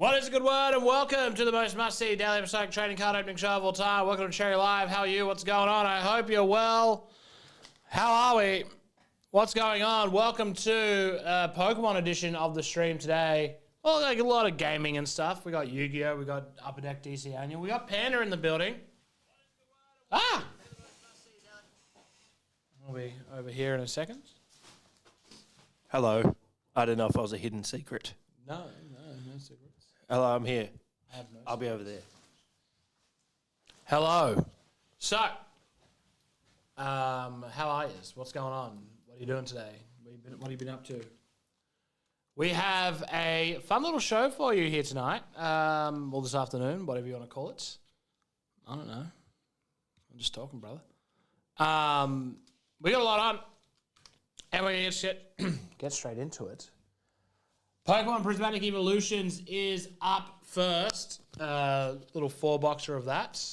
What is a good word, and welcome to the most must-see daily episodic trading card opening show of all time. Welcome to Cherry Live. How are you? What's going on? I hope you're well. How are we? What's going on? Welcome to Pokemon edition of the stream today. Well, like a lot of gaming and stuff. We got Yu-Gi-Oh! We got Upper Deck DC Annual. We got Panda in the building. Ah! I'll be over here in a second. Hello. I don't know if I was a hidden secret. No secrets. Hello, I'm here. I have no I'll be over there. Hello. So, how are you? What's going on? What are you doing today? What have you been up to? We have a fun little show for you here tonight. Well, this afternoon, whatever you want to call it. I don't know. I'm just talking, brother. We got a lot on, and we're going to get straight into it. Pokemon Prismatic Evolutions is up first. Little 4-boxer of that.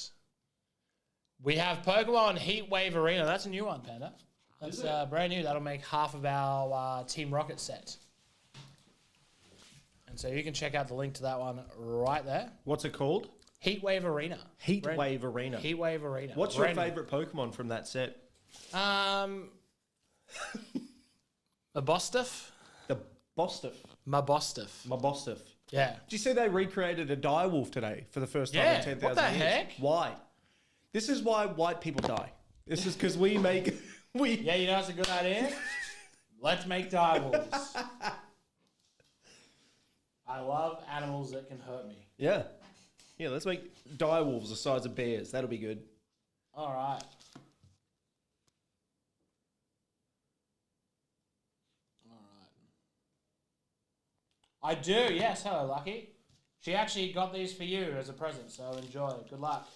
We have Pokemon Heat Wave Arena. That's a new one, Panda. That's brand new. That'll make half of our Team Rocket set. And so you can check out the link to that one right there. What's it called? Heat Wave Arena. Heat Wave Arena. Heat Wave Arena. What's your favourite Pokemon from that set? A Bostiff. The Bostiff. Mabostiff. Mabostiff. Yeah. Did you see they recreated a direwolf today for the first time in 10,000 years? What the heck? Why? This is why white people die. This is because we make... Yeah, you know it's a good idea? Let's make direwolves. I love animals that can hurt me. Yeah. Yeah, let's make direwolves the size of bears. That'll be good. All right. I do, yes. Hello, Lucky. She actually got these for you as a present, so enjoy. Good luck.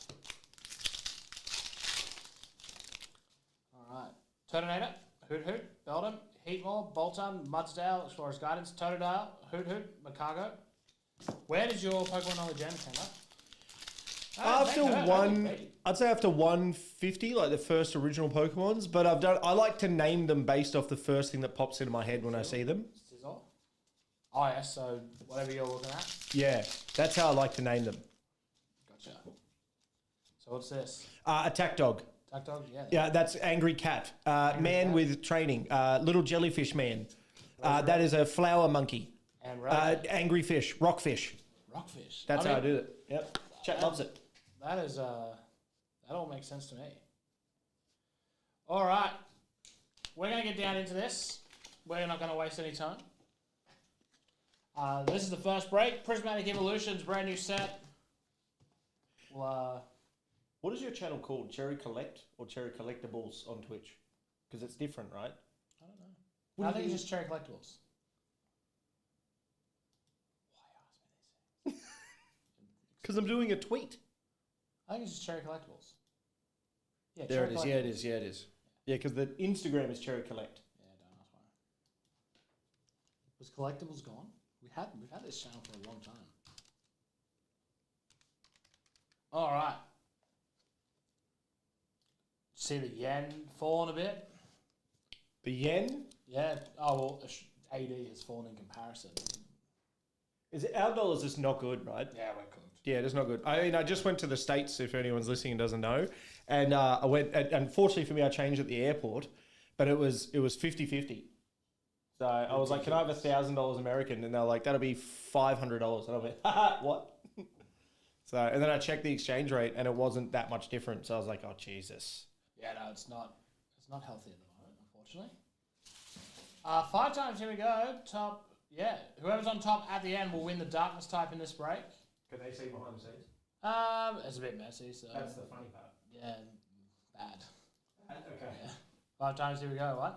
All right. Turtonator, Hoot Hoot, Beldum, Heatmore, Bolton, Mudsdale, Explorer's Guidance, Totodile, Hoot Hoot, Macago. Where does your Pokemon knowledge end, Panda? I'd say after 150, like the first original Pokemons, but I like to name them based off the first thing that pops into my head when I see them. Sizzle. Oh, yes, so whatever you're looking at. Yeah, that's how I like to name them. Gotcha. So what's this? Attack Dog. Attack Dog? Yeah. Yeah, that's Angry Cat. Man Cat. with training. Little Jellyfish Man. That is a Flower Monkey. And Rocket. Angry Fish. Rockfish. Rockfish. That's how I do it. Yep. Chat loves it. That is, that all makes sense to me. All right. We're going to get down into this. We're not going to waste any time. This is the first break. Prismatic Evolutions, brand new set. Well, What is your channel called? Cherry Collect or Cherry Collectibles on Twitch? Because it's different, right? I don't know. I think it's just Cherry Collectibles. Why ask me these things? Because I'm doing a tweet. I think it's just Cherry Collectibles. Yeah, There Cherry it is. Yeah, it is. Yeah, it is. Yeah, because the Instagram is Cherry Collect. Yeah, don't ask why. Was Collectibles gone? We've had this channel for a long time. All right. See the yen falling a bit? The yen? Yeah. Oh, well, AD has fallen in comparison. Is it our dollar's just not good, right? Yeah, we're cooked. Yeah, it is not good. I mean, I just went to the States, if anyone's listening and doesn't know. And I went, and unfortunately for me, I changed at the airport, but it was 50-50. So I was like, can I have $1,000 American? And they're like, that'll be $500. And I went, haha, what? So, and then I checked the exchange rate and it wasn't that much different. So I was like, oh, Jesus. Yeah, no, it's not healthy at the moment, unfortunately. 5 times, here we go. Top, yeah. Whoever's on top at the end will win the darkness type in this break. Can they see behind the scenes? It's a bit messy, so. That's the funny part. Yeah, bad. Okay. Yeah. 5 times, here we go. 1,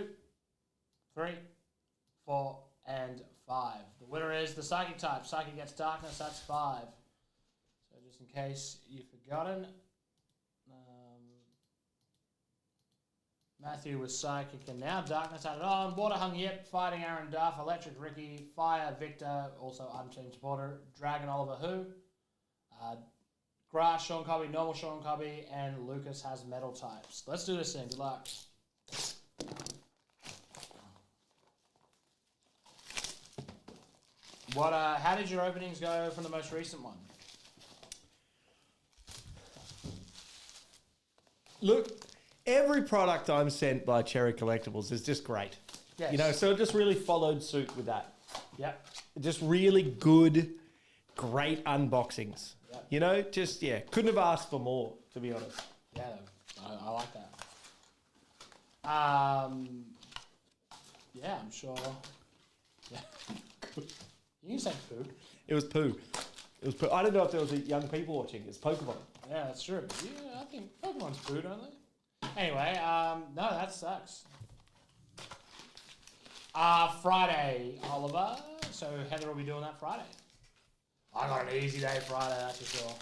2, 3, 4, and 5. The winner is the Psychic type. Psychic gets darkness, that's 5. So just in case you've forgotten, Matthew was Psychic and now darkness added on. Water Hung Yip, Fighting Aaron Duff, Electric Ricky, Fire Victor, also Unchained Supporter, Dragon Oliver Who, Grass Sean Cobby, Normal Sean Cobby, and Lucas has Metal types. Let's do this thing. Good luck. What? How did your openings go from the most recent one? Look, every product I'm sent by Cherry Collectibles is just great. Yes. You know, so it just really followed suit with that. Yep. Just really good, great unboxings. Yep. You know, just, couldn't have asked for more, to be honest. Yeah, I like that. Yeah, I'm sure. Yeah. You can say poo. It was poo. It was poo. I don't know if there was young people watching. It's Pokemon. Yeah, that's true. Yeah, I think Pokemon's poo, don't they? Anyway, no, that sucks. Friday, Oliver. So Heather will be doing that Friday. I got an easy day Friday, that's for sure.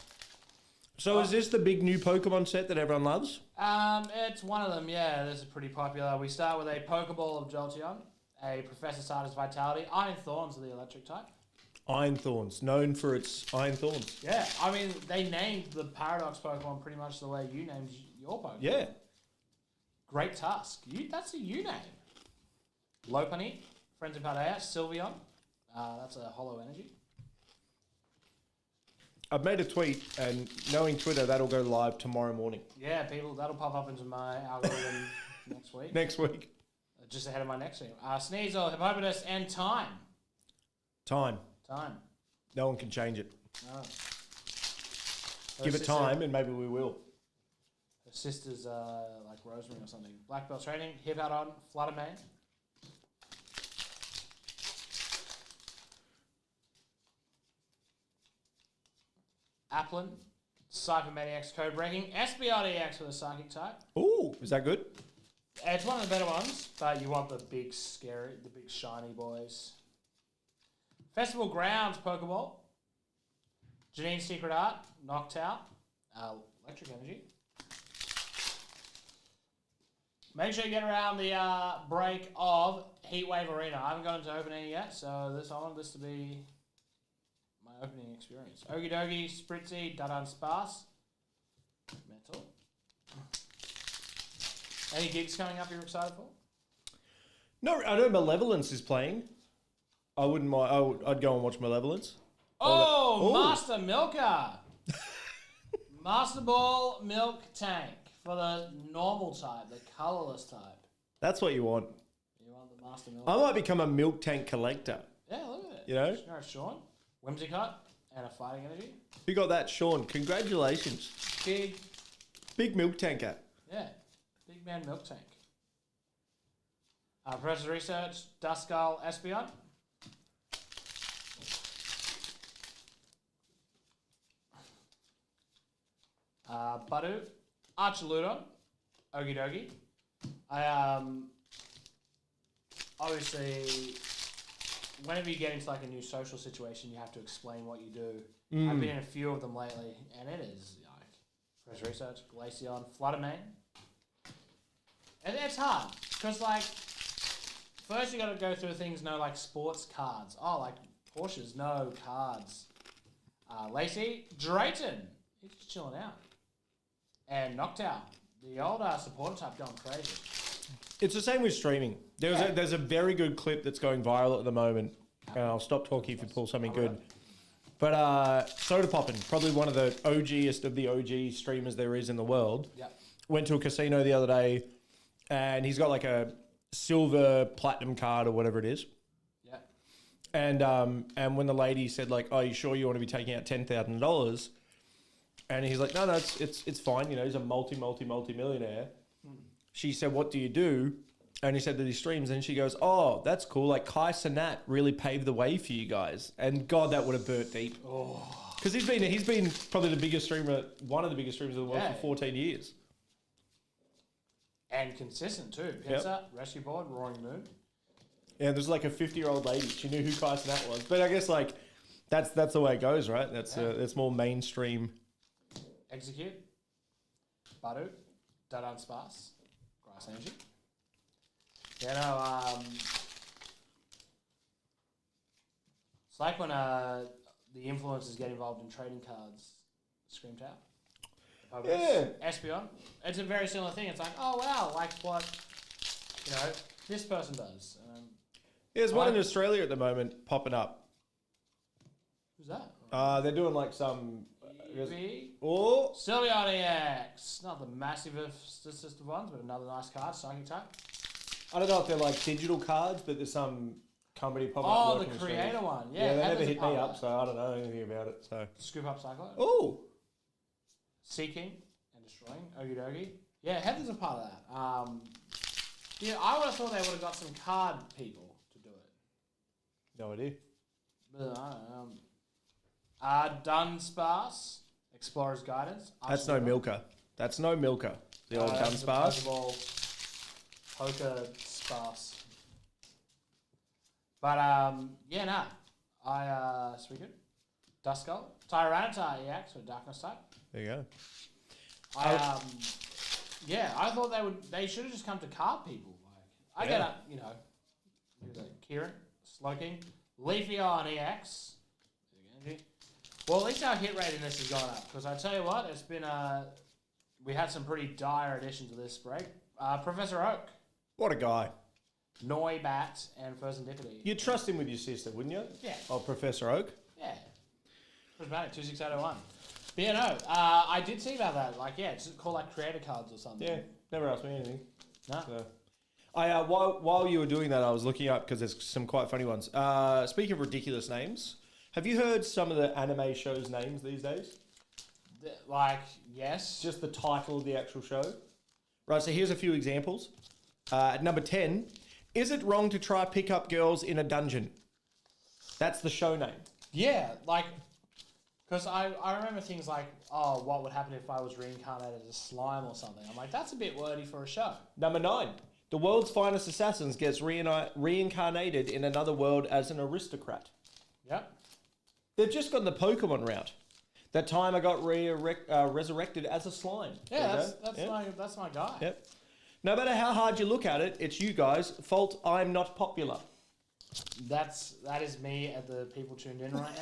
So is this the big new Pokemon set that everyone loves? It's one of them, yeah. This is pretty popular. We start with a Pokeball of Jolteon, a Professor Stardust Vitality, Iron Thorns are the electric type. Iron Thorns, known for its Iron Thorns. Yeah, I mean, they named the Paradox Pokemon pretty much the way you named your Pokemon. Yeah. Great Tusk. That's a you name. Lopunny, Friends of Paldea, Sylveon. That's a Hollow Energy. I've made a tweet, and knowing Twitter, that'll go live tomorrow morning. Yeah, people, that'll pop up into my algorithm next week. Next week. Just ahead of my next stream. Sneasel, Hippopotas, and Time. Time. Time. No one can change it. No. Give it time, and maybe we will. Her sister's like Rosemary or something. Black Belt Training, Hippowdon, Fluttermane. Applin, Cyphermaniacs Code Breaking, Espeon EX with a Psychic type. Ooh, is that good? It's one of the better ones, but you want the big scary, the big shiny boys. Festival Grounds Pokeball. Janine's Secret Art, Knocked Out, Electric Energy. Make sure you get around the break of Heatwave Arena. I haven't got into opening yet, so I want this to be my opening experience. Okie dokie, Spritzy, Dadan Sparse. Metal. Any gigs coming up you're excited for? No, I know Malevolence is playing. I wouldn't mind. I'd go and watch Malevolence. Oh, Master Milker. Master Ball Milk Tank for the normal type, the colorless type. That's what you want. You want the Master Milk? I might become a milk tank collector. Yeah, look at it. You know? Sean, Whimsicott, and a Fighting Energy. Who got that? Sean. Congratulations. Big milk tanker. Yeah, big man Milk Tank. Professor Research, Duskull, Espeon. Badu, Archaludon, Okie dokie. I obviously, whenever you get into like a new social situation, you have to explain what you do. I've been in a few of them lately, and it is like Fresh Research, Glaceon, Fluttermane. And it's hard because like first you got to go through things, like sports cards. Oh, like Porsches, no cards. Lacey, Drayton, he's just chilling out. And Noctowl, the old supporter type going crazy. It's the same with streaming. There's a very good clip that's going viral at the moment. And I'll stop talking if you pull something good. But Soda Poppin', probably one of the OGest of the OG streamers there is in the world. Yep. Went to a casino the other day, and he's got like a silver platinum card or whatever it is. Yeah. And when the lady said like, "Oh, you sure you want to be taking out $10,000?" And he's like, no, it's fine. You know, he's a multi-millionaire. She said, what do you do? And he said that he streams. And she goes, oh, that's cool. Like Kai Cenat really paved the way for you guys. And God, that would have burnt deep. Oh, because he's been probably the biggest streamer, one of the biggest streamers in the world for 14 years. And consistent too. Pizza, Rescue Board, Roaring Moon. Yeah, there's like a 50-year-old lady. She knew who Kai Cenat was. But I guess like that's the way it goes, right? That's more mainstream. Execute, Badu, Dadan Sparse, Grass Energy. It's like when the influencers get involved in trading cards, Scream Tower. Yeah. Espeon. It's a very similar thing. It's like, oh wow, like what, this person does. There's one in Australia at the moment popping up. Who's that? They're doing like some. Eevee? Oh, Sylveon EX. Not the massive of ones, but another nice card. Psychic type. I don't know if they're like digital cards, but there's some company popping up. Oh, the working creator streams. one. Yeah, Yeah, they Heather's never a hit part me of up, that. so I don't know anything about it. So. Scoop up Cyclone. Oh, Seeking and destroying. Okie dokie. Yeah, Heather's a part of that. Yeah, I would have thought they would have got some card people to do it. no idea. But I don't know. Dunsparce. Explorer's Guidance. That's no Milker. That's no Milker. The old Dunsparce. Poker Sparse. But yeah, no. So we good. Duskull. Tyranitar EX with Darkness type. There you go. Yeah, I thought they should have just come to card people. Like I get up, you know. Who's that? Kieran, Slowking, Leafeon EX. Energy. Well, at least our hit rate in this has gone up because I tell you what, it's been we had some pretty dire additions to this break. Professor Oak, What a guy. Noibat, and Ferserendipity. You'd trust him with your sister, wouldn't you? Yeah. Oh, Professor Oak. Yeah. Prismatic 26801. But yeah, no, I did see about that. Like, yeah, just call like creator cards or something. Yeah, never asked me anything. No. So. While you were doing that, I was looking up because there's some quite funny ones. Speaking of ridiculous names, have you heard some of the anime shows' names these days? Like, yes. Just the title of the actual show. Right, so here's a few examples. At number 10, is it wrong to try pick up girls in a dungeon? That's the show name. Yeah, like, because I remember things like, oh, what would happen if I was reincarnated as slime or something? I'm like, that's a bit wordy for a show. Number 9, the world's finest assassins gets reincarnated in another world as an aristocrat. Yep. They've just gone the Pokemon route. That time I got resurrected as a slime. Yeah, There you go. that's my guy. Yep. No matter how hard you look at it, it's you guys' fault I'm not popular. That is me at the people tuned in right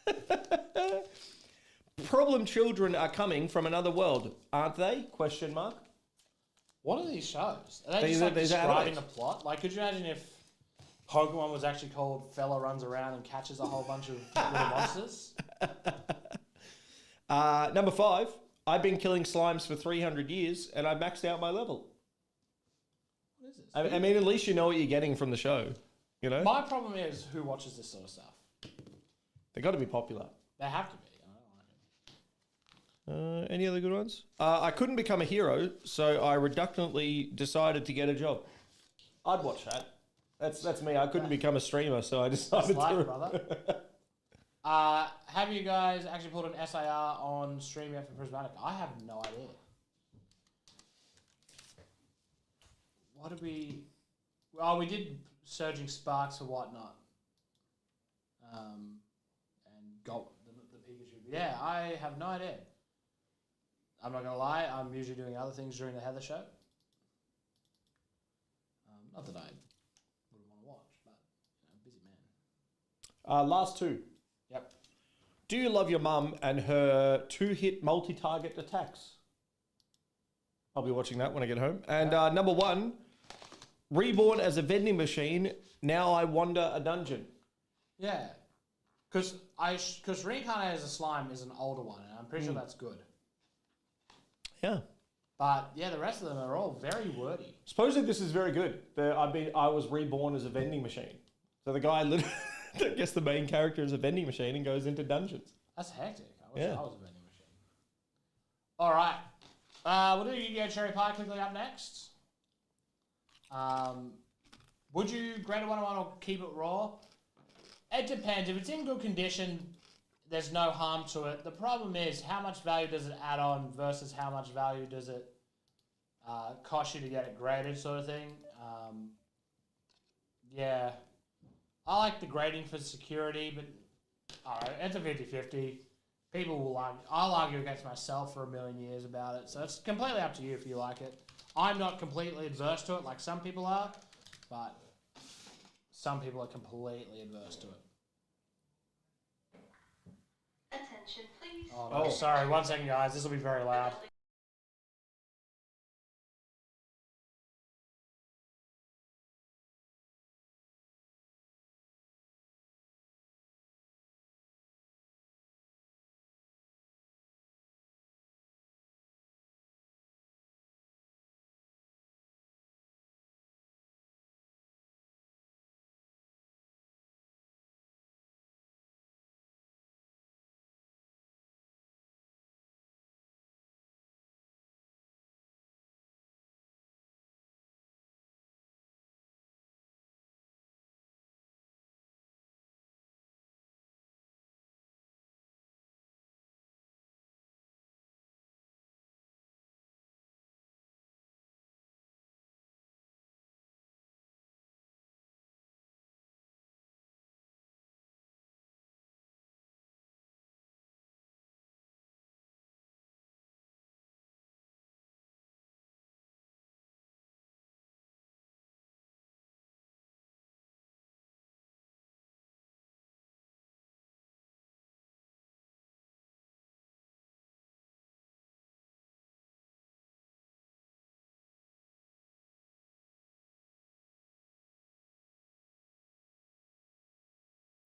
now. Problem children are coming from another world, aren't they? Question mark. What are these shows? Are they These just are- like these are describing animes. the plot? Like, could you imagine if Pokemon was actually called Fella Runs Around and Catches a whole bunch of little monsters? Number 5, I've been killing slimes for 300 years and I maxed out my level. What is this? I mean, at least you know what you're getting from the show, you know? My problem is who watches this sort of stuff. They got to be popular. They have to be. I don't like it. Any other good ones? I couldn't become a hero, so I reluctantly decided to get a job. I'd watch that. That's me. I couldn't become a streamer, so I decided That's life, to. brother. Have you guys actually pulled an SAR on stream yet for Prismatic? I have no idea. What did we... Oh, we did Surging Sparks or whatnot. And got the Pikachu. Yeah, I have no idea. I'm not going to lie, I'm usually doing other things during the Heather show. Not that I wouldn't want to watch, but busy man. Last 2. Yep. Do you love your mum and her 2-hit multi-target attacks? I'll be watching that when I get home. And number 1, reborn as a vending machine. Now I wander a dungeon. Yeah, because reincarnated as a slime is an older one, and I'm pretty sure that's good. Yeah. But yeah, the rest of them are all very wordy. Supposedly this is very good. I was reborn as a vending machine. So the guy, I guess the main character is a vending machine and goes into dungeons. That's hectic. I wish Yeah. I was a vending machine. All right, we'll do Yu-Gi-Oh! Cherry Pie quickly up next. Would you grade a 101 or keep it raw? It depends. If it's in good condition, there's no harm to it. The problem is how much value does it add on versus how much value does it cost you to get it graded, sort of thing. Yeah, I like the grading for security, but alright, it's a 50-50. People will argue. I'll argue against myself for a million years about it, so it's completely up to you if you like it. I'm not completely adverse to it like some people are, but some people are completely adverse to it. Attention, please. Oh, no, sorry. 1 second, guys. This will be very loud.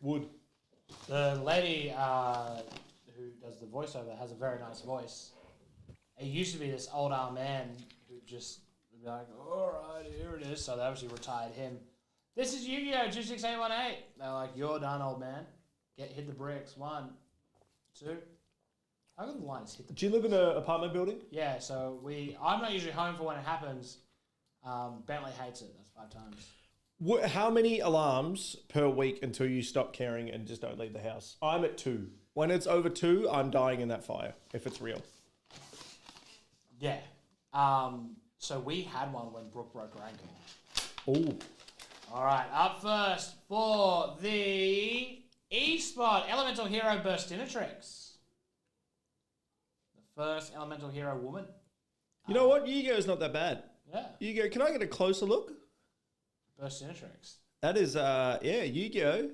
Wood. The lady who does the voiceover has a very nice voice. It used to be this old man who just would be like, all right, here it is. So they obviously retired him. This is Yu-Gi-Oh! 26818. They're like, you're done, old man. Hit the bricks. 1, 2. How good the line is hit the bricks. Do you live in an apartment building? Yeah, so I'm not usually home for when it happens. Bentley hates it. That's 5 times. How many alarms per week until you stop caring and just don't leave the house? I'm at 2. When it's over 2, I'm dying in that fire, if it's real. Yeah. So we had one when Brooke broke her ankle. Ooh. All right, up first for the E-Spot Elemental Hero Burstinatrix. The first Elemental Hero woman. You know what? Yu-Gi-Oh's not that bad. Yeah, Yu-Gi-Oh, can I get a closer look? Burstinatrix. That is, yeah, Yu-Gi-Oh,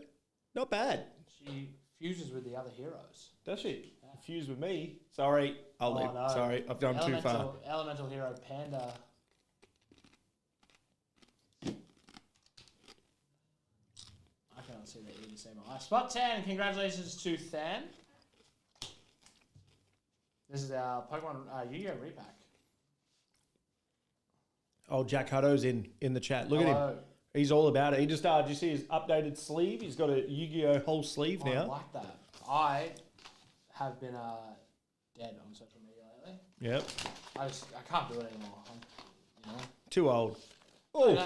not bad. She fuses with the other heroes. Does she? Fused with me. Sorry, I'll leave. No. Sorry, I've gone too far. Elemental Hero Panda. I cannot see that even say my life. Spot 10, congratulations to Than. This is our Pokemon Yu-Gi-Oh! Repack. Oh, Jack Hutto's in the chat. Look at Hello. him. He's all about it. He just, did you see his updated sleeve? He's got a Yu-Gi-Oh! Whole sleeve I now. like that. I have been dead on social media lately. Yep. I can't do it anymore. Too old. Oh,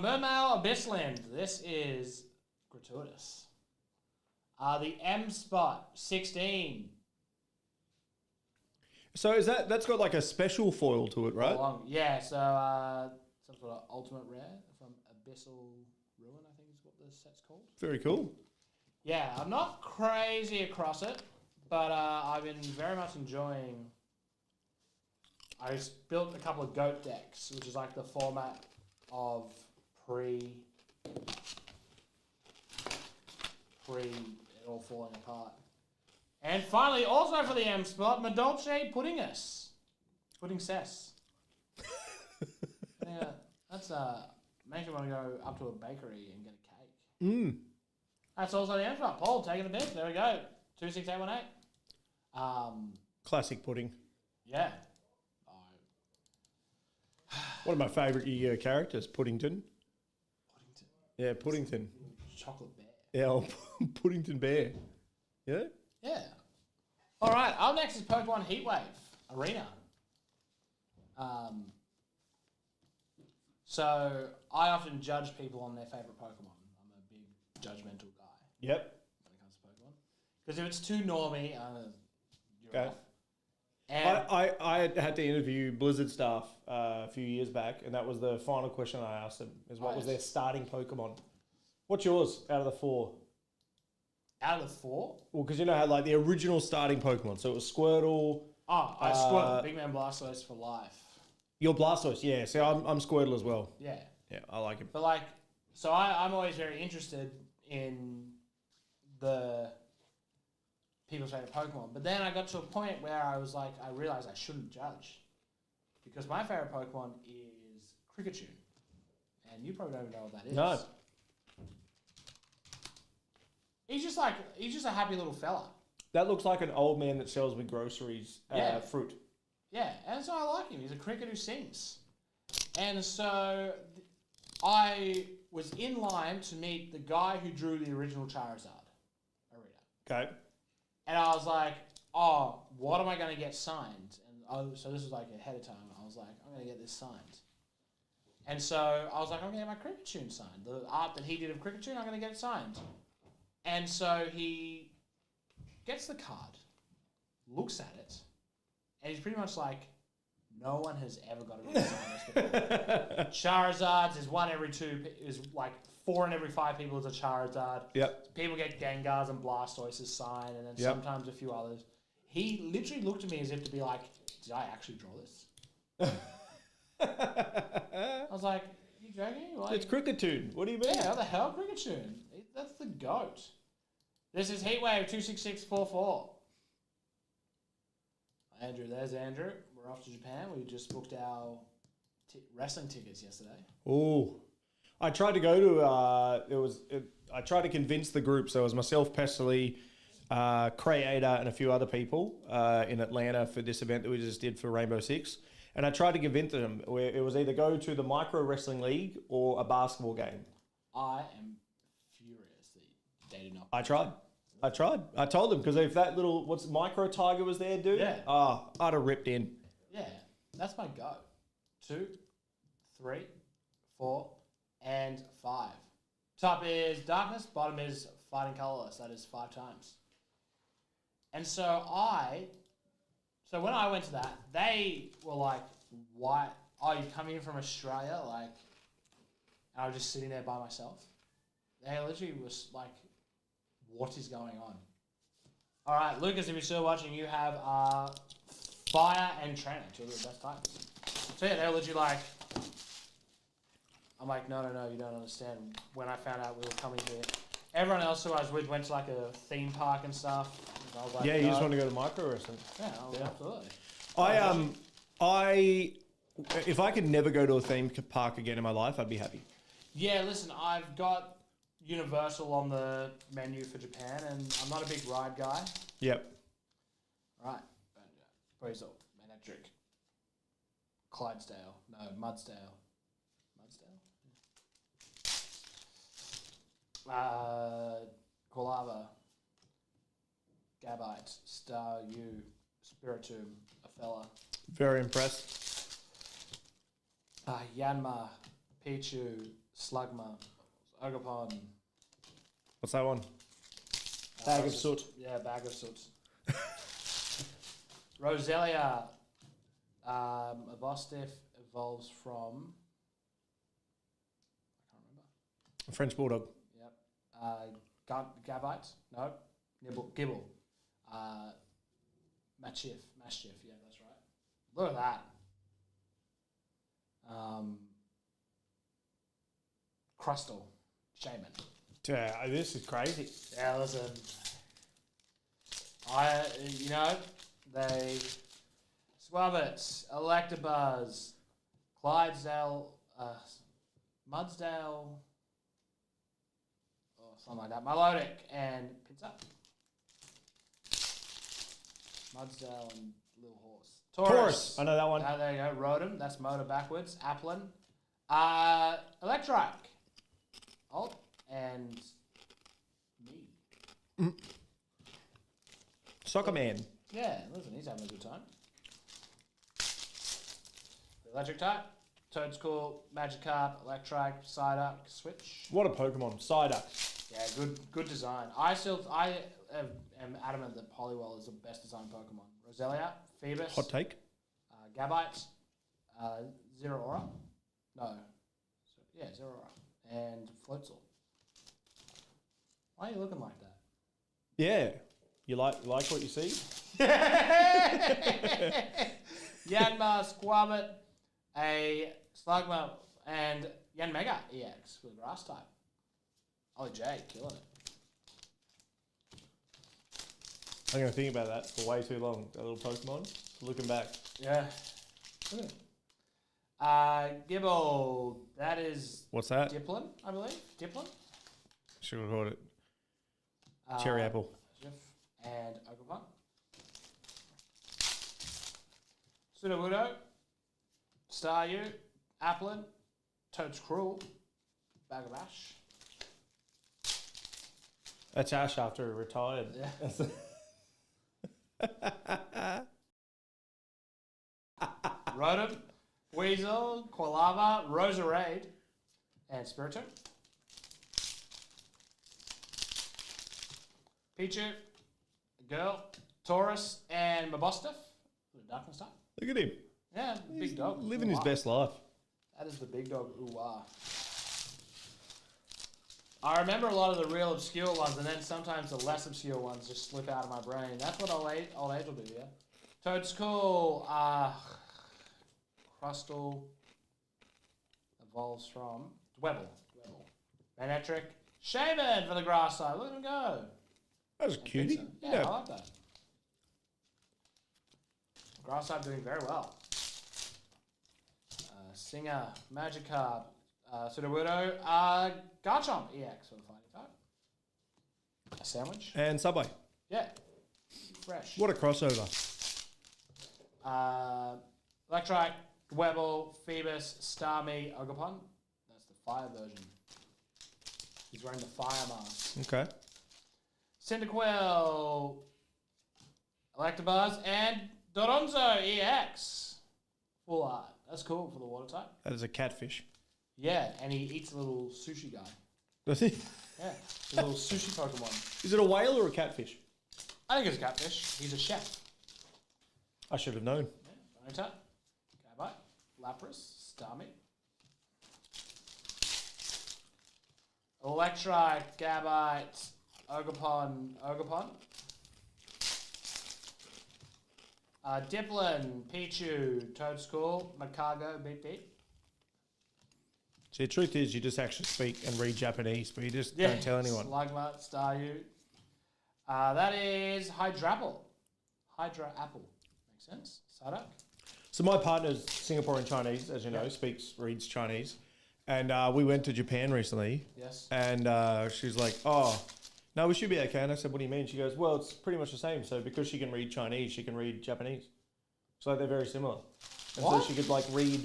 Mermail Abyssland. This is gratuitous. The M Spot 16. so is that's got like a special foil to it, right? Yeah, so some sort of ultimate rare from Abyssal Ruin, I think is what the set's called. Very cool. Yeah, I'm not crazy across it, but I've been very much enjoying. I just built a couple of goat decks, which is like the format of pre it all falling apart. And finally, also for the M Spot, Madolce Puddingus. Pudding Cess. Yeah, that's makes you want to go up to a bakery and get a cake. That's also the M Spot. Paul, taking a bit. There we go. 26818. Classic pudding. Yeah. One of my favourite Yu-Gi-Oh! Characters, Puddington. Puddington. Yeah, Puddington. Chocolate bear. Yeah, Puddington Bear. Yeah? Yeah. All right. Up next is Pokemon Heatwave Arena. So I often judge people on their favorite Pokemon. I'm a big judgmental guy Yep. when it comes to Pokemon. Because if it's too normie, you're Okay. off. And I had to interview Blizzard staff a few years back, and that was the final question I asked them, is what was their starting Pokemon? What's yours out of the 4? out of the 4, Well, because you know how like the original starting Pokemon, so it was Squirtle. I Squirtle. Big Man Blastoise for life. Your Blastoise, yeah. See, I'm Squirtle as well. Yeah. Yeah, I like him. But like, so I'm always very interested in the people's favorite Pokemon. But then I got to a point where I was like, I realized I shouldn't judge. Because my favorite Pokemon is Kricketune. And you probably don't even know what that is. No. He's just a happy little fella. That looks like an old man that sells me groceries, Yeah. fruit. Yeah, and so I like him. He's a cricket who sings. And so I was in line to meet the guy who drew the original Charizard Arena. Okay. And I was like, oh, what am I going to get signed? And so this was like ahead of time. I was like, I'm going to get this signed. And so I was like, I'm going to get my Kricketune signed. The art that he did of Kricketune, I'm going to get it signed. And so he gets the card, looks at it, and he's pretty much like, no one has ever got a really signed this before. Charizards is 1 every 2, is like 4 in every 5 people is a Charizard. Yep. People get Gengars and Blastoises signed, and then sometimes a few others. He literally looked at me as if to be like, did I actually draw this? I was like, you joking? Like, It's Kricketune. What do you mean? yeah, how the hell, Kricketune? That's the GOAT. This is Heatwave 26644. Andrew, there's Andrew. We're off to Japan. We just booked our wrestling tickets yesterday. Oh, I tried to go to I tried to convince the group. So it was myself, Pestily, Creator, and a few other people in Atlanta for this event that we just did for Rainbow Six. And I tried to convince them where it was either go to the Micro Wrestling League or a basketball game. I am furious that they did not. I tried. I told them because if that little Micro Tiger was there, dude. Yeah. I'd have ripped in. Yeah, that's my go. 2, 3, 4, and 5. Top is darkness, bottom is fighting colorless. That is 5 times. And so when I went to that, they were like, "Why? Oh, you coming in from Australia?" Like, and I was just sitting there by myself. They literally was like, "What is going on?" All right, Lucas, if you're still watching, you have fire and training, 2 of the best types. So yeah, they were literally like, I'm like, no, you don't understand. When I found out we were coming here, everyone else who I was with went to like a theme park and stuff. And I was like, Yeah, you no. just want to go to Micro Wrestling. Yeah, absolutely. If I could never go to a theme park again in my life, I'd be happy. Yeah, listen, I've got Universal on the menu for Japan, and I'm not a big ride guy. Yep. Right. Breezel, Manectric, Clydesdale, no, Mudsdale. Quilava, Gabite, Star U, Spiritomb, Afella, Very impressed. Yanma, Pichu, Slugma, Ogapon. What's that one? Bag of soot. Yeah, bag of soot. Roselia, a Bostiff evolves from. I can't remember. A French Bulldog. Yep. Gabite. No. Gibble. Mastiff. Yeah, that's right. Look at that. Crustal. Shaman. Yeah, this is crazy. Yeah, listen. They Squabbit, Electabuzz, Clydesdale, Mudsdale, or something like that, Milotic, and Pizza. Mudsdale and Little Horse. Taurus. I know that one. There you go. Rotom. That's Motor backwards. Applin. Electrike. Alt. And me. Soccer Man. Yeah, listen, he's having a good time. The electric type. Toadscool, Magikarp, Electrike, Psyduck, Switch. What a Pokemon. Psyduck. Yeah, good design. I am adamant that Poliwhirl is the best designed Pokemon. Roselia, Phoebus. Hot take. Gabite, Zero Aura. No. Zero Aura. And Floatzel. Why are you looking like that? Yeah. You like what you see? Yanma, Squabbit, a Slugma, and Yanmega EX with Grass type. Ollie J, killing it. I'm going to think about that for way too long. That little Pokemon. Looking back. Yeah. Look at it. Gibble, that is... What's that? Diplin, I believe. Diplin. Should have called it Cherry Apple. And Ogapon. Sudowoodo, Staryu, Applin, Toad's Cruel, Bag of Ash. That's Ash after he retired. Yeah. Rotom, Weasel, Quilava, Roserade, and Spiritomb. Pichu, Girl, Taurus, and Mabostiff. Darkness type. Look at him. Yeah, big dog. Living Ooh, his wow. best life. That is the big dog. Ooh, wow. I remember a lot of the real obscure ones, and then sometimes the less obscure ones just slip out of my brain. That's what old age will do, yeah? Toadscool, Crustal, evolves from Dwebble. Manectric, Shaman for the grass side. Look at him go. That was a cutie. Yeah, I like that. Grass type doing very well. Singer, Magikarp, Sudowoodo, Garchomp EX for the fighting type. A sandwich. And Subway. Yeah. Fresh. What a crossover. Electrike, Dwebble, Phoebus, Starmie, Ogapon. That's the fire version. He's wearing the fire mask. Okay. Cyndaquil, Electabuzz, and Doronzo EX. Full art. That's cool for the water type. That is a catfish. Yeah, and he eats a little sushi guy. Does he? Yeah, a little sushi Pokemon. Is it a whale or a catfish? I think it's a catfish. He's a chef. I should have known. Yeah, Bonita, Gabite, Lapras, Starmie. Electrike, Gabite, Ogapon. Dipplin, Pichu, Toadscool, Macago, Beep Beep. See, the truth is, you just actually speak and read Japanese, but you just don't tell anyone. Slugma, Staryu. That is Hydrapple. Hydra Apple. Makes sense. Psyduck. So my partner's Singaporean Chinese, as you know, reads Chinese. And we went to Japan recently. Yes. And she's like, oh, no, we should be okay. And I said, what do you mean? She goes, well, it's pretty much the same. So because she can read Chinese, she can read Japanese. So they're very similar. And What? so she could like read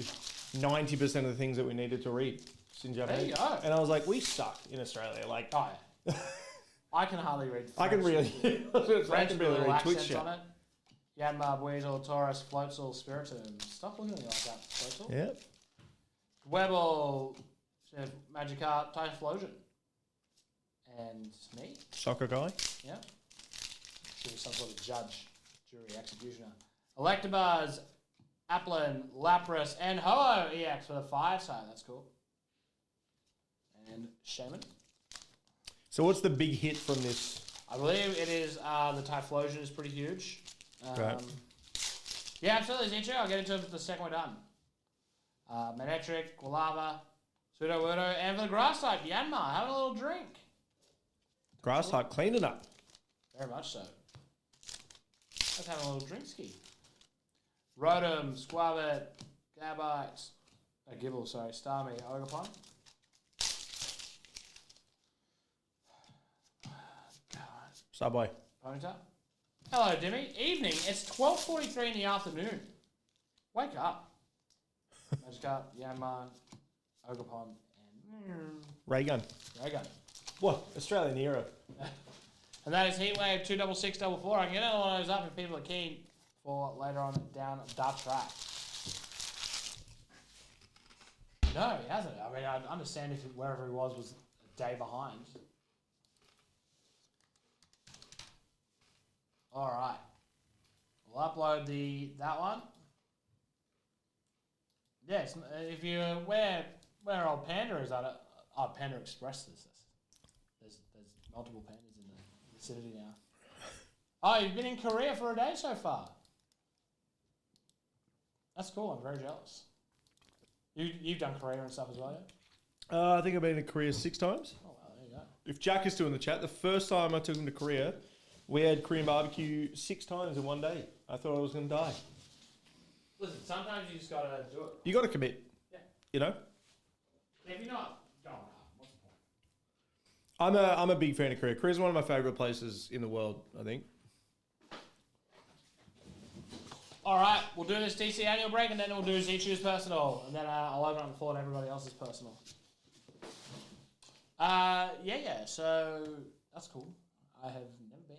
90% of the things that we needed to read in Japanese. There you go. And I was like, we suck in Australia. Like, Oh, yeah. I can hardly read I can French. really, I French can with really little read Twitch accents shit. on it. Yanmar, Weasel, Taurus, Floatzel, Spiritomb. Stop looking at me like that, Floatzel. Yeah. Webble, Magikarp, Typhlosion. And me. Soccer guy. Yeah. She was some sort of judge, jury, executioner. Electabuzz, Applin, Lapras, and Ho-Oh EX for the fire side. That's cool. And Shaman. So what's the big hit from this? I believe it is the Typhlosion is pretty huge. Right. Yeah, absolutely, Zichu. I'll get into it the second we're done. Manectric, Quilava, Sudowoodo, and for the grass type, Yanmar, having a little drink. Grass type, cleaning up. Very much so. Let's have a little drink ski. Rotom, Squabit, Gabite, Gibble, sorry, Starmie, Ogapon. Subway. Ponyta. Hello, Dimmy. Evening. It's 12:43 in the afternoon. Wake up. Magikarp, Yanmar, Ogapon, and Ray gun. Raygun. What? Australian hero. And that is Heatwave 26644. I can get another one of those up if people are keen for later on down that track. No, he hasn't. I mean, I understand if wherever he was a day behind. All right. We'll upload that one. Yes, if you where old Panda is at it, Panda Express this. There's multiple pandas in the vicinity now. Oh, you've been in Korea for a day so far. That's cool. I'm very jealous. You've done Korea and stuff as well, yeah? I think I've been to Korea 6 times. Oh, well, there you go. If Jack is still in the chat, the first time I took him to Korea, we had Korean barbecue 6 times in one day. I thought I was going to die. Listen, sometimes you just gotta do it. You got to commit. Yeah. You know? If you're not going hard, what's the point? I'm a big fan of Korea. Korea's one of my favourite places in the world, I think. All right, we'll do this DC annual break, and then we'll do Z-Choose personal, and then I'll open up the floor to everybody else's personal. Yeah. So that's cool. I have never been.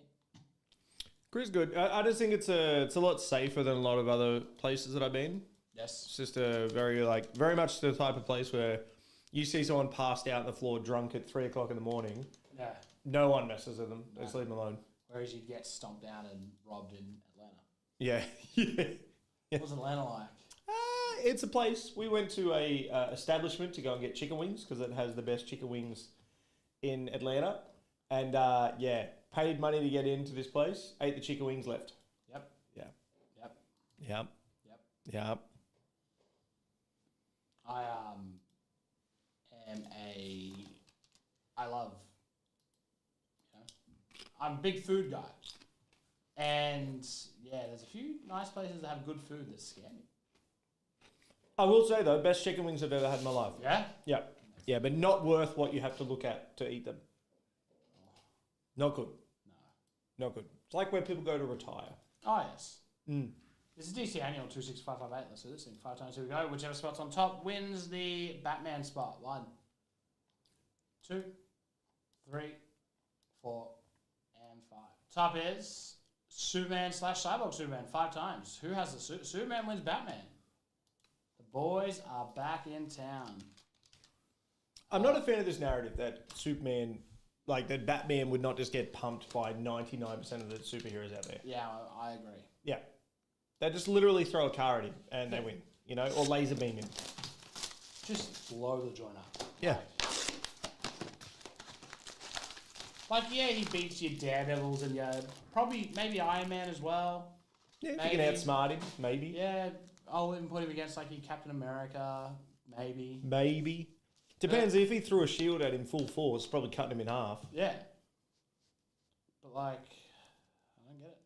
Korea's good. I just think it's a lot safer than a lot of other places that I've been. Yes. It's just a very much the type of place where you see someone passed out on the floor drunk at 3 o'clock in the morning. Yeah. No one messes with them. They just leave them alone. Whereas you'd get stomped down and robbed in Atlanta. Yeah. What was Atlanta like? It's a place. We went to a establishment to go and get chicken wings because it has the best chicken wings in Atlanta. And paid money to get into this place. Ate the chicken wings, left. Yep. Yeah. Yep. Yep. Yep. Yep. I love, I'm a big food guy. And yeah, there's a few nice places that have good food that scare me. I will say though, best chicken wings I've ever had in my life. Yeah? Yeah. Yeah, but not worth what you have to look at to eat them. Not good. No. Not good. It's like where people go to retire. Oh, yes. Mm. This is DC Annual 26558. Let's do this thing 5 times. Here we go. Whichever spot's on top wins the Batman spot. 1, 2, 3, 4, and 5. Top is Superman / Cyborg Superman 5 times. Who has the Superman wins Batman? The boys are back in town. I'm not a fan of this narrative that Superman, like that Batman would not just get pumped by 99% of the superheroes out there. Yeah, I agree. Yeah. They just literally throw a car at him and they win, you know, or laser beam him. Just blow the joint up. Yeah. Like, yeah, he beats your Daredevils and your probably maybe Iron Man as well. Yeah, if Maybe. you can outsmart him, maybe. Yeah, I'll even put him against like your Captain America, maybe. Maybe. Depends if he threw a shield at him full force, probably cutting him in half. Yeah. But like, I don't get it.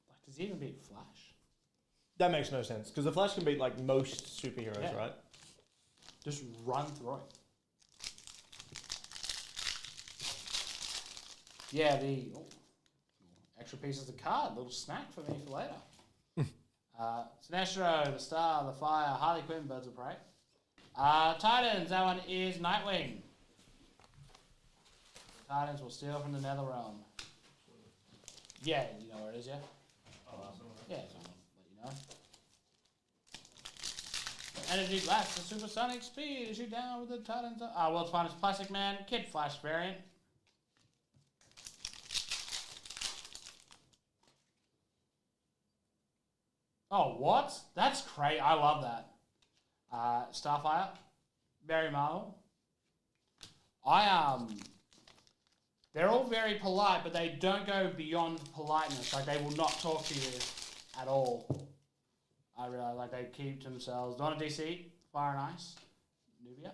Like, does he even beat Flash? That makes no sense because the Flash can beat like most superheroes, Yeah. right? Just run through it. Yeah, the extra pieces of card, little snack for me for later. Sinestro, the Star, the Fire, Harley Quinn, Birds of Prey. Titans, that one is Nightwing. Titans will steal from the Netherrealm. Yeah, you know where it is, yeah? Yeah, so I'll let you know. Energy Blast, the supersonic speed is you down with the Titans. World's Finest Plastic Man, Kid Flash variant. Oh, what? That's great. I love that. Starfire, Barry Marvel. They're all very polite, but they don't go beyond politeness. Like, they will not talk to you at all. I realize, like, they keep to themselves. Donna DC, Fire and Ice, Nubia.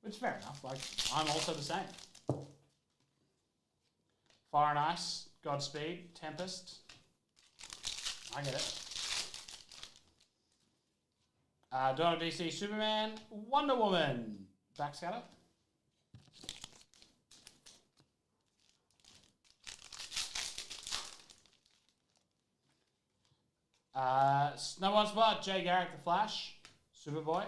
Which is fair enough. Like, I'm also the same. Fire and Ice, Godspeed, Tempest. I get it. Donna DC, Superman, Wonder Woman, Backscatter. Number 1 spot, Jay Garrick, The Flash, Superboy.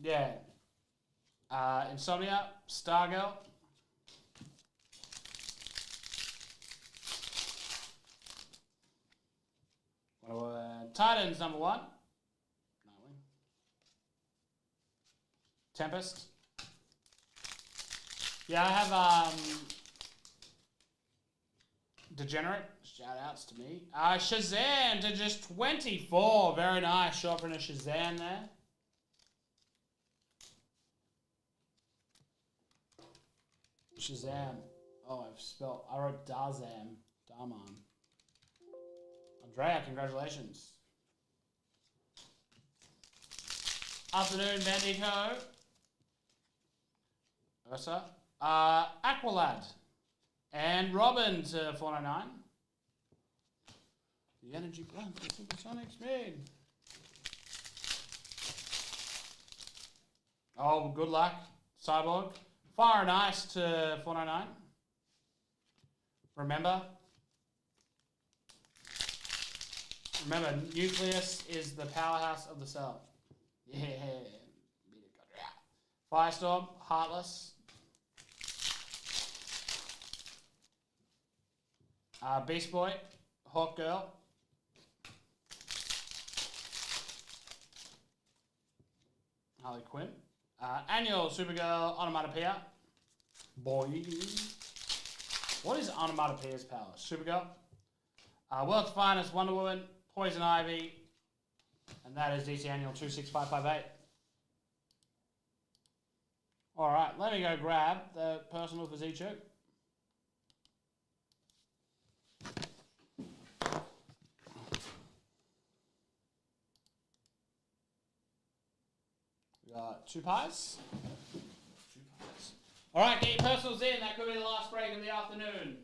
Yeah. Insomnia, Stargirl. Titans, number 1. Nightwing. Tempest. Yeah, I have Degenerate. Shout outs to me. Shazam to just 24. Very nice. Short print of Shazam there. Shazam. Oh, I wrote Darzam. Darman. Andrea, congratulations. Afternoon, Bandito. Ursa. Aqualad. And Robin to 499. The Energy Blend for Supersonic Speed. Oh, good luck. Cyborg. Fire and Ice to 499. Remember, Nucleus is the powerhouse of the cell. Yeah. Firestorm, Heartless. Beast Boy, Hawk Girl. Harley Quinn. Annual Supergirl, Onomatopoeia. Boy. What is Onomatopoeia's power? Supergirl. World's Finest, Wonder Woman, Poison Ivy. And that is DC Annual 26558. Alright, let me go grab the personal for Z2. We got 2 pies. 2 pies. Alright, get your personals in. That could be the last break of the afternoon.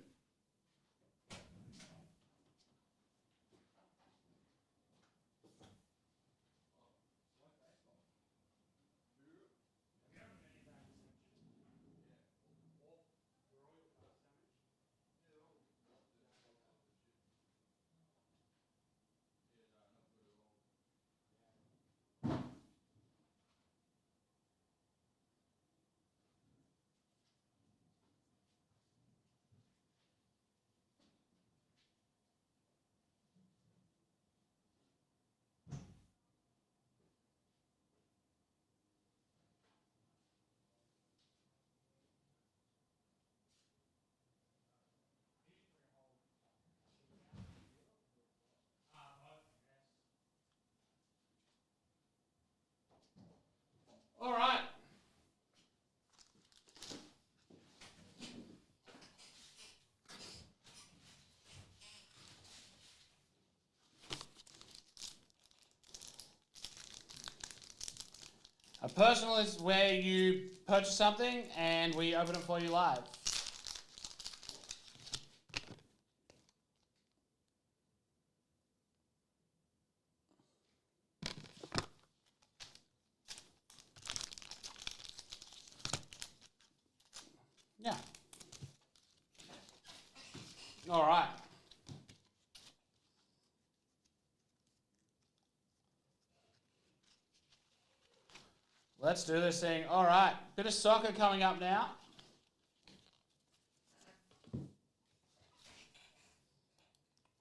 All right. A personal is where you purchase something and we open it for you live. Yeah. All right. Let's do this thing. All right. Bit of soccer coming up now.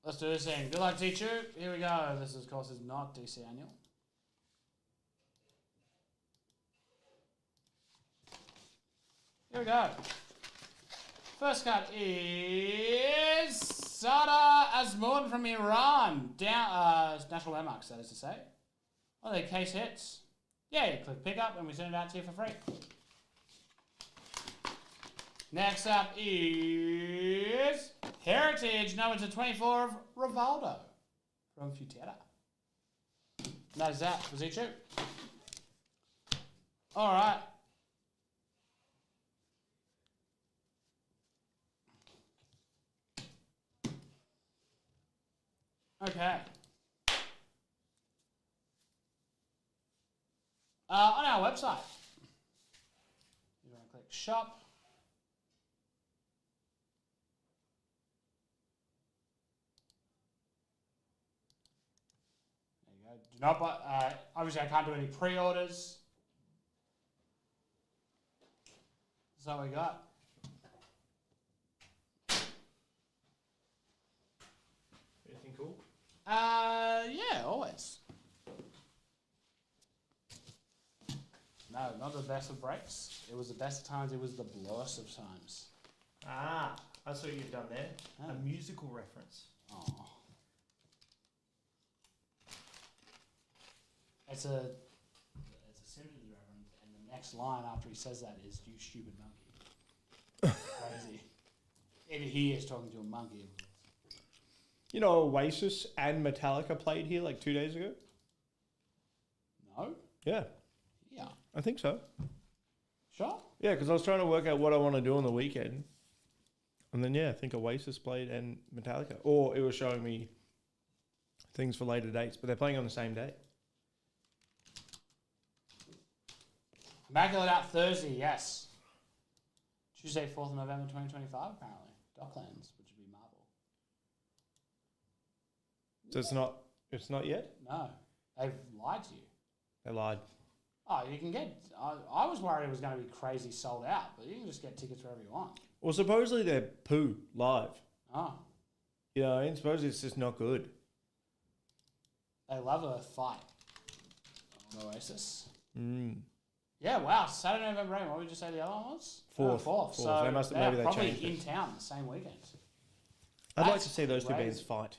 Let's do this thing. Good luck, teacher. Here we go. This, of course, is not DC Annual. Here we go. First card is Sada Azmoun from Iran. Down, national landmarks, that is to say. Well, they case hits. Yeah, you click pick up and we send it out to you for free. Next up is Heritage number 24 of Rivaldo from Futera. That is that. Was it you? All right. Okay. On our website, you're going to click shop. There you go. Do not buy, obviously I can't do any pre-orders. That's all we got. Anything cool? Yeah, always. No, not the best of breaks. It was the best of times. It was the blurst of times. Ah, I see what you've done there. Oh. A musical reference. Oh. It's a Simpsons reference, and the next line after he says that is "You stupid monkey." Crazy. And he is talking to a monkey. You know, Oasis and Metallica played here like 2 days ago? No. Yeah, Yeah. I think so. Sure. Yeah, because I was trying to work out what I want to do on the weekend. And then, yeah, I think Oasis played and Metallica. Or it was showing me things for later dates, but they're playing on the same day. Immaculate Out Thursday, yes. Tuesday, 4th of November 2025, apparently. Docklands, which would be Marvel. So it's not yet? No. They've lied to you. They lied. Oh, you can get... I was worried it was going to be crazy sold out, but you can just get tickets wherever you want. Well, supposedly they're poo live. Oh. You know, and supposedly it's just not good. They love a fight. On Oasis. Mm. Yeah, wow. Saturday, November 8. What did you say the other one was? Fourth. Fourth. Fourth. So They must have- they're maybe they probably changed in it. town the same weekend. I'd like That's to see those two crazy. bands fight.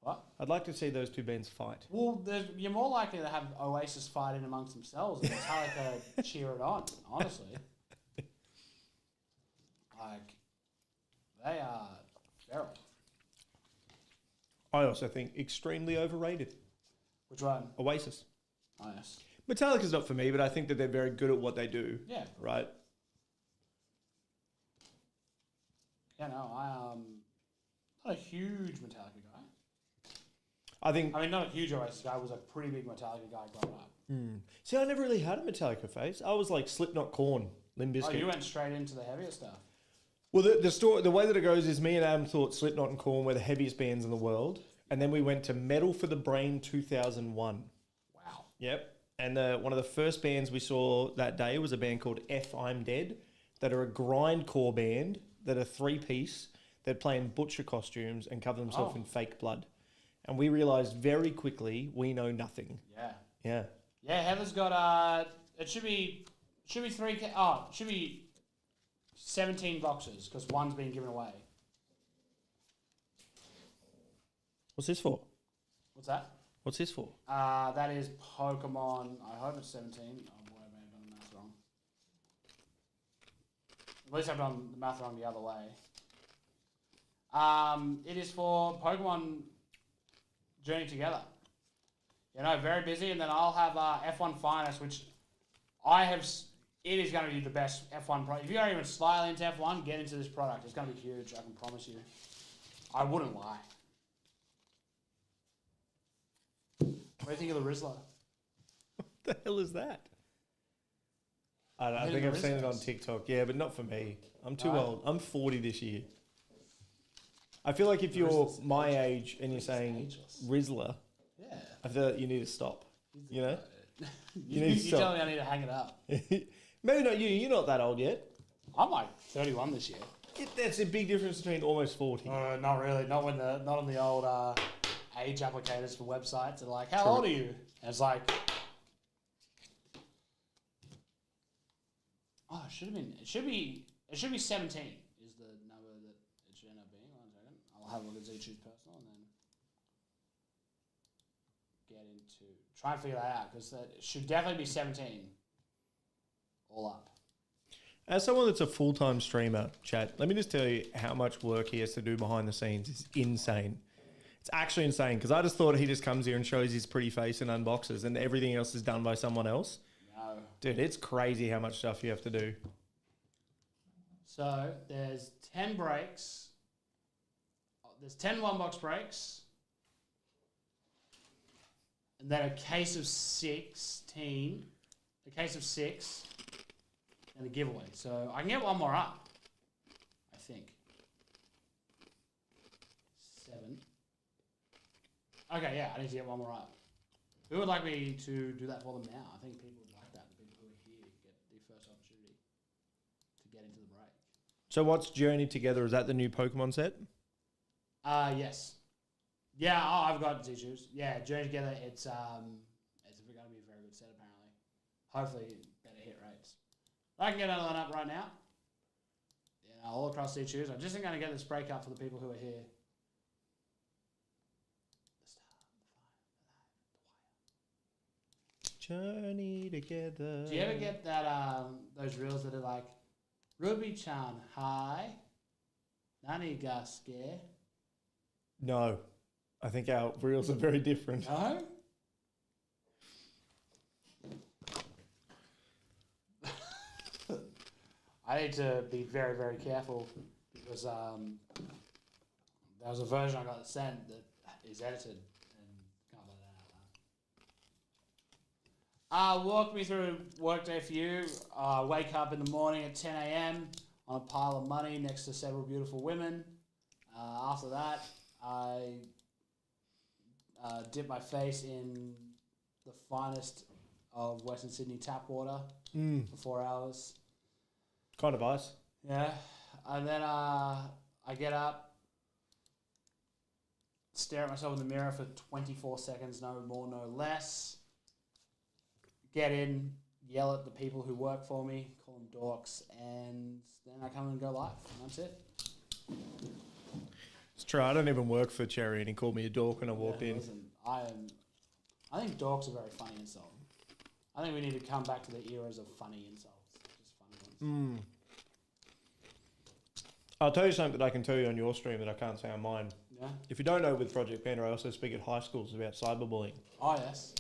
What? I'd like to see those two bands fight. Well, you're more likely to have Oasis fight in amongst themselves and Metallica cheer it on, honestly. Like, they are feral. I also think extremely overrated. Which one? Oasis. Oh, yes. Metallica's not for me, but I think that they're very good at what they do. Yeah. Right? Yeah, no, I'm not a huge Metallica guy. I think... I mean, not a huge Oasis guy. I was a pretty big Metallica guy growing up. See, I never really had a Metallica phase. I was like Slipknot, Korn, Limp Oh, Bizkit. you went straight into the heavier stuff. Well, the way that it goes is me and Adam thought Slipknot and Korn were the heaviest bands in the world. And then we went to Metal for the Brain 2001. Wow. Yep. And one of the first bands we saw that day was a band called F I'm Dead, that are a grindcore band, that are three-piece, that play in butcher costumes and cover themselves Oh. in fake blood. And we realised very quickly we know nothing. Yeah. Yeah. Yeah, Heather's got it should be 3K. Oh, it should be 17 boxes because one's been given away. What's this for? What's that? What's this for? That is Pokemon. I hope it's 17. Oh boy, I may have done At least I've done the math wrong the other way. It is for Pokemon Journey Together. You know, very busy, and then I'll have F1 Finest, which I have. It is going to be the best F1 product. If you don't even slightly into F1, get into this product. It's going to be huge. I can promise you. I wouldn't lie. What do you think of the Rizzler? What the hell is that? I Hitting think the I've seen it on wrist. TikTok. Yeah, but not for me. I'm too Right. old. I'm 40 this year. I feel like if you're Rizzler's my age and you're saying ageless. Rizzler, Yeah. I feel like you need to stop. You know? You, need to you stop. tell me I need to hang it up. Maybe not you. You're not that old yet. I'm like 31 this year. That's a big difference between almost 40. Not really. Not on the old age applicators for websites. They're like, "How True. old are you?" And it's like, oh, it should have been. It should be 17 is the number that it should end up being. 1 second. I'll have a look at Z Choose Personal and then get into try and figure that out because it should definitely be 17. All up. As someone that's a full-time streamer, chat, let me just tell you how much work he has to do behind the scenes. It's insane. It's actually insane because I just thought he just comes here and shows his pretty face and unboxes and everything else is done by someone else. No. Dude, it's crazy how much stuff you have to do. So there's 10 breaks. There's 10 one-box breaks. And then a case of 16. A case of 6. And a giveaway. So I can get one more up. I think. 7. Okay, yeah, I need to get one more up. Who would like me to do that for them now? I think people would like that. The people who are here get the first opportunity to get into the break. So what's Journey Together? Is that the new Pokemon set? Yes. Yeah, I've got Z-Choose. Yeah, Journey Together, it's going to be a very good set, apparently. Hopefully, better hit rates. I can get another one up right now. Yeah, all across Z-Choose. I'm just going to get this break up for the people who are here. Journey Together. Do you ever get that those reels that are like, Ruby-chan, hi. Nani ga suke? No. I think our reels are very different. No? I need to be very, very careful because there was a version I got sent that is edited and can't let that out. Walk me through workday for you. Wake up in the morning at 10 a.m. on a pile of money next to several beautiful women. After that, I dip my face in the finest of Western Sydney tap water for 4 hours. Kind of ice. Yeah, and then I get up, stare at myself in the mirror for 24 seconds, no more, no less. Get in, yell at the people who work for me, call them dorks, and then I come and go live. And that's it. It's true. I don't even work for Cherry and he called me a dork when I walked in. Listen, I think dorks are a very funny insult. I think we need to come back to the eras of funny insults. Just funny ones. I'll tell you something that I can tell you on your stream that I can't say on mine. Yeah? If you don't know, with Project Panda, I also speak at high schools about cyberbullying. Oh, yes.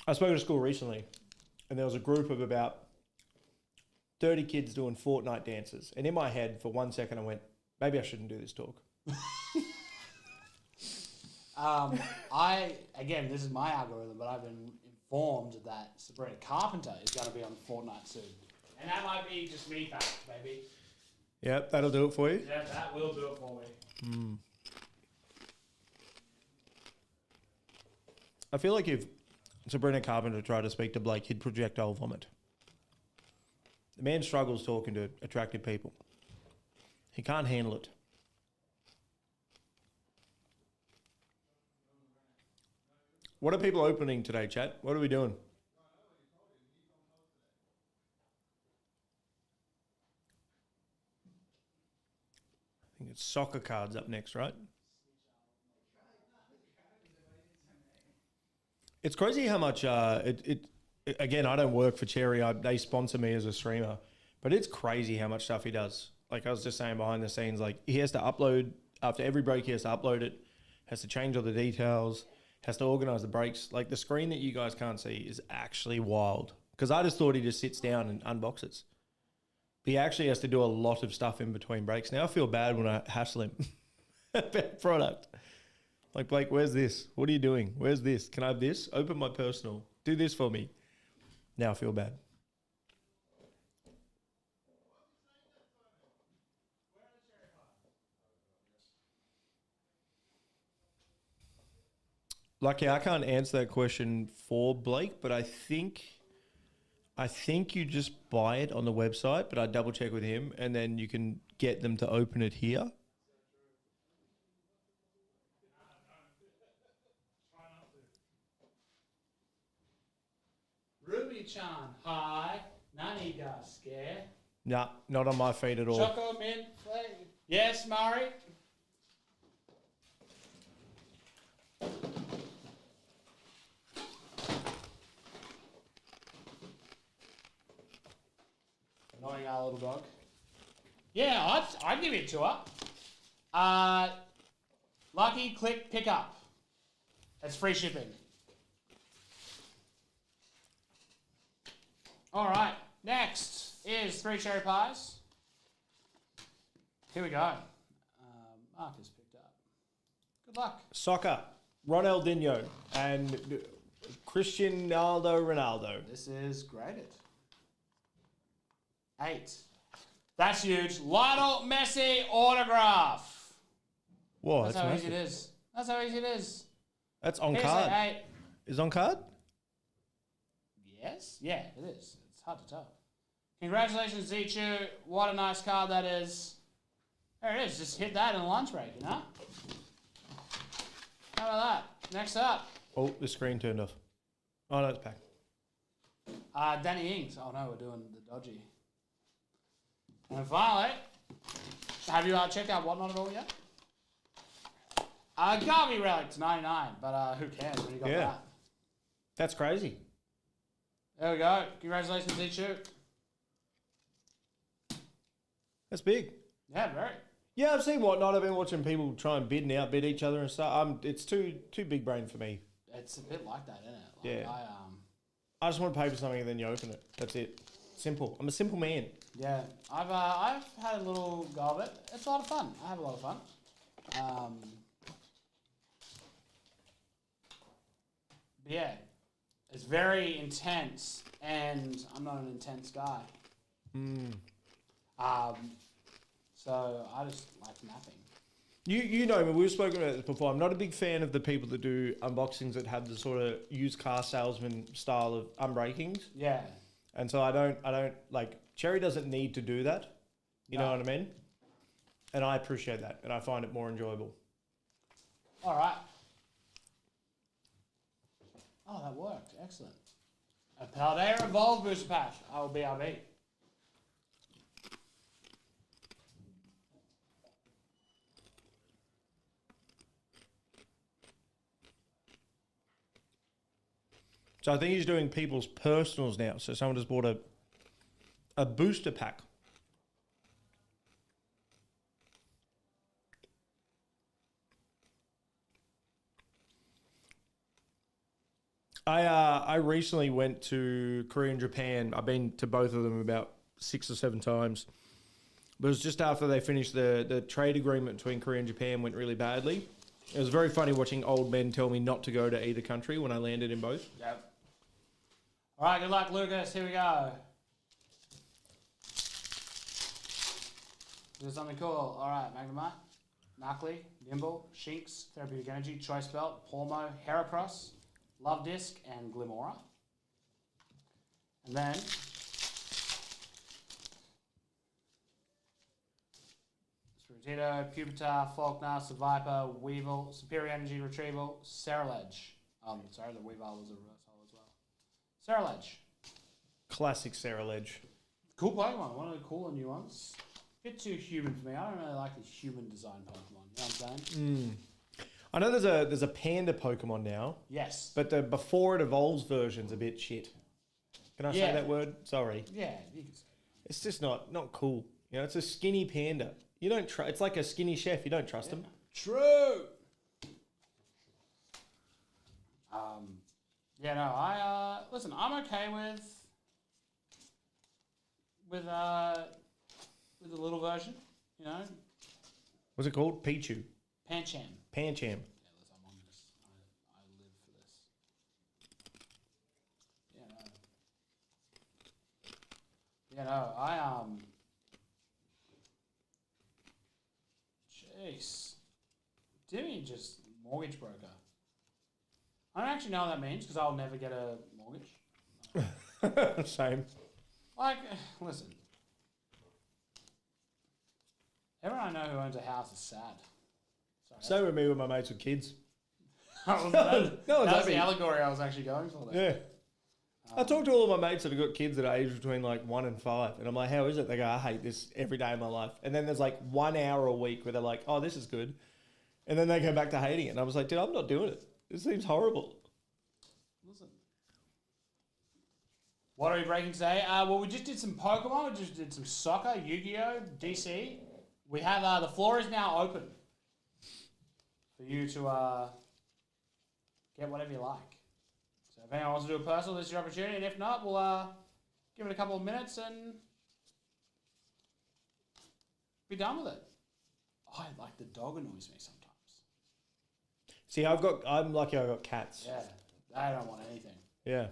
I spoke at a school recently, and there was a group of about 30 kids doing Fortnite dances. And in my head, for 1 second, I went, maybe I shouldn't do this talk. Again, this is my algorithm, but I've been informed that Sabrina Carpenter is going to be on Fortnite soon. And that might be just me back, baby. Yep, that'll do it for you. Yeah, that will do it for me. I feel like if Sabrina Carpenter tried to speak to Blake, he'd projectile vomit. The man struggles talking to attractive people. He can't handle it. What are people opening today, chat? What are we doing? I think it's soccer cards up next, right? It's crazy how much again, I don't work for Cherry. They sponsor me as a streamer, But it's crazy how much stuff he does. Like I was just saying behind the scenes, like he has to upload after every break. He has to upload it, has to change all the details, has to organize the breaks. Like the screen that you guys can't see is actually wild. Because I just thought he just sits down and unboxes. But he actually has to do a lot of stuff in between breaks. Now I feel bad when I hassle him about product. Like, Blake, where's this? What are you doing? Where's this? Can I have this? Open my personal. Do this for me. Now I feel bad. Lucky, I can't answer that question for Blake, but I think you just buy it on the website, but I double check with him, and then you can get them to open it here. Ruby-chan, hi. Nani ga scare. Nah, not on my feed at all. Choco mint flavor. Yes, Murray. Annoying our little dog. Yeah, I'd give you a tour. Lucky, click, pick up. That's free shipping. All right, next is 3 cherry pies. Here we go. Marcus picked up. Good luck. Soccer, Ronaldinho and Cristiano Ronaldo. This is graded. 8. That's huge. Lionel Messi autograph. Whoa, That's that's how massive. easy it is. That's how easy it is. That's on Here's card. an 8. Is on card? Yes? Yeah, it is. It's hard to tell. Congratulations, Zichu. What a nice card that is. There it is. Just hit that in the lunch break, you know? How about that? Next up, Oh, the screen turned off. Oh, no, it's back. Danny Ings. Oh no, we're doing the dodgy. And finally, have you checked out Whatnot at all yet? Garvey Relics 99, but who cares when you got Yeah. that? That's crazy. There we go. Congratulations, Zichu. That's big. Yeah, very. Yeah, I've seen Whatnot. I've been watching people try and bid and outbid each other and stuff. It's too big brain for me. It's a bit like that, isn't it? Like, Yeah. I just want to pay for something and then you open it. That's it. Simple. I'm a simple man. Yeah, I've had a little go of it. It's a lot of fun. I have a lot of fun. But yeah, it's very intense, and I'm not an intense guy. So I just like napping. You know me, we've spoken about this before. I'm not a big fan of the people that do unboxings that have the sort of used car salesman style of unbreakings. Yeah. And so I don't like, Cherry doesn't need to do that. You know No. what I mean? And I appreciate that. And I find it more enjoyable. All right. Oh, that worked. Excellent. A Paldea Evolve booster patch. I will BRB. So I think he's doing people's personals now. So someone just bought a booster pack. I recently went to Korea and Japan. I've been to both of them about 6 or 7 times. But it was just after they finished the trade agreement between Korea and Japan went really badly. It was very funny watching old men tell me not to go to either country when I landed in both. Yep. All right, good luck, Lucas. Here we go. This is something cool. All right, Magnemite, Knuckly, Nimble, Shinx, Therapeutic Energy, Choice Belt, Pormo, Heracross, Love Disc, and Glimora. And then Spiritomb, Pupitar, Faulkner, Seviper, Weevil, Superior Energy Retrieval, Ceruledge. Sorry, the Weevil was a reverse hole as well. Ceruledge. Classic Sarah Ledge. Cool Pokemon, one of the cooler new ones. Bit too human for me. I don't really like the human design Pokemon. You know what I'm saying? I know there's a panda Pokemon now, Yes. but the before it evolves version's a bit shit. Can I say Yeah. that word? Sorry. Yeah, you can say. It's just not cool. You know, it's a skinny panda. You don't trust. It's like a skinny chef. You don't trust him. True. Yeah, no, listen, I'm okay with the little version, you know, What's it called? Pichu. Pancham. Pancham. Yeah, listen, I'm on this. I live for this. Yeah, no, jeez, Dimmy just mortgage broker. I don't actually know what that means because I'll never get a mortgage. Same. Like, listen. Everyone I know who owns a house is sad. Sorry, Same with me with my mates with kids. that was No one's the happy. allegory I was actually going for there. Yeah. I talk to all of my mates that have got kids that are aged between like 1 and 5, and I'm like, how is it? They go, I hate this every day of my life. And then there's like 1 hour a week where they're like, oh, this is good. And then they go back to hating it. And I was like, dude, I'm not doing it. This seems horrible. Listen. What are we breaking today? Well, we just did some Pokemon. We just did some soccer, Yu-Gi-Oh, DC. We have the floor is now open for you to get whatever you like. So if anyone wants to do a personal, this is your opportunity. And if not, we'll give it a couple of minutes and be done with it. I like the dog annoys me sometimes. See, I'm lucky I got cats. Yeah, they don't want anything. Yeah.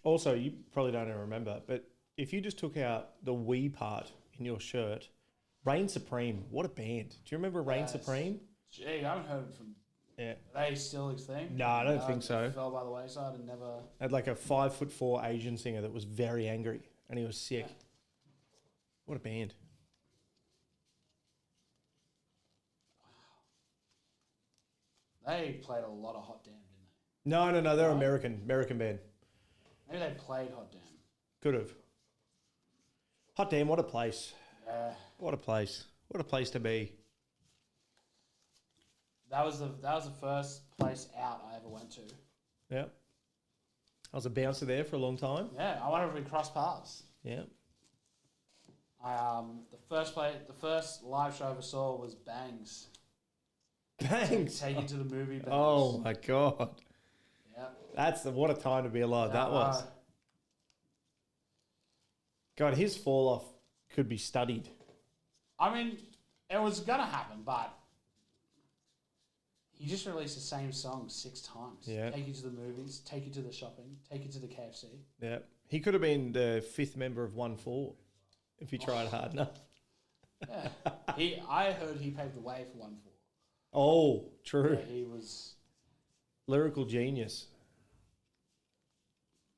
Also, you probably don't even remember, but if you just took out the "we" part in your shirt, Reign Supreme, what a band. Do you remember Reign Yes. Supreme? Gee, I haven't heard from. Yeah. Are they still a thing? No, I don't think so. Fell by the wayside and never. Had like a 5'4" Asian singer that was very angry and he was sick. Yeah. What a band. They played a lot of Hot Damn, didn't No, they're No? American band. they? Maybe they played Hot Damn. Could have. Hot damn, what a place. Yeah, What a place. What a place to be. that was the first place out I ever went to. Yeah. I was a bouncer there for a long time. Yeah, I wonder if we crossed paths. Yeah. The first live show I ever saw was Bangs. Thanks. Take you to the movie. Bangs. Oh my God. Yeah. What a time to be alive that was. God, his fall off could be studied. I mean, it was gonna happen, but he just released the same song 6 times. Yeah. Take you to the movies, take you to the shopping, take you to the KFC. Yeah. He could have been the 5th member of 1-4 if he tried hard enough. Yeah. I heard he paved the way for 1-4. Oh, true. Yeah, he was. Lyrical genius.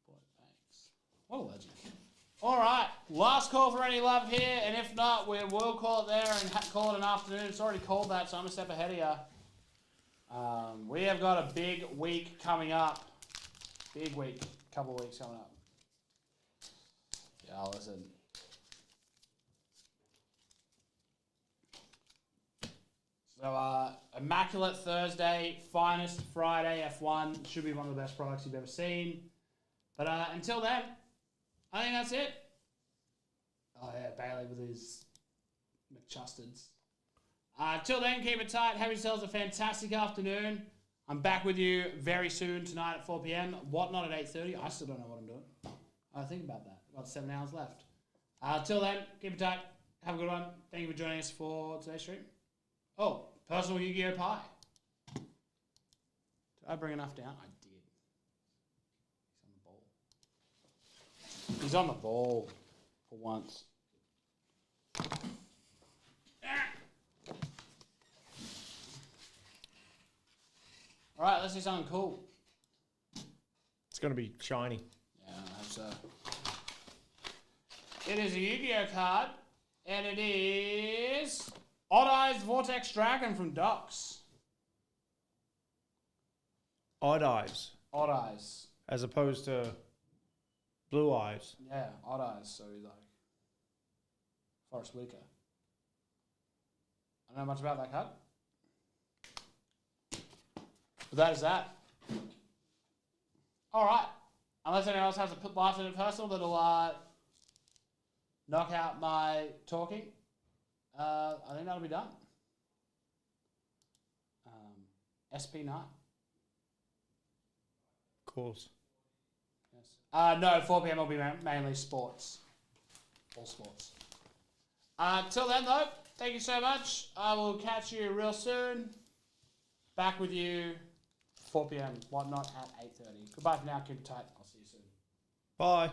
Boy, thanks. What a legend. All right, last call for any love here, and if not, we will call it there and call it an afternoon. It's already called that, so I'm a step ahead of you. We have got a big week coming up. Big week. Couple of weeks coming up. Yeah, listen. So, Immaculate Thursday, Finest Friday F1. Should be one of the best products you've ever seen. But until then, I think that's it. Oh, yeah, Bailey with his McChustards. Till then, keep it tight. Have yourselves a fantastic afternoon. I'm back with you very soon tonight at 4 p.m. Whatnot at 8:30. I still don't know what I'm doing. I think about that. I've got 7 hours left. Till then, keep it tight. Have a good one. Thank you for joining us for today's stream. Oh, personal Yu-Gi-Oh pie. Did I bring enough down? I did. He's on the ball for once. All right, let's do something cool. It's going to be shiny. Yeah, I hope so. It is a Yu-Gi-Oh card, and it is Odd Eyes Vortex Dragon from Docs. Odd eyes, Odd Eyes. as opposed to blue eyes. Yeah, Odd Eyes, so like Forrest Whitaker. I don't know much about that card. But that is that. All right. Unless anyone else has a last minute personal that'll knock out my talking, I think that'll be done. SP night. Of course. Yes. No, 4 p.m. will be mainly sports. All sports. Till then, though, thank you so much. I will catch you real soon. Back with you 4 p.m. Whatnot at 8:30. Goodbye for now. Keep it tight. I'll see you soon. Bye.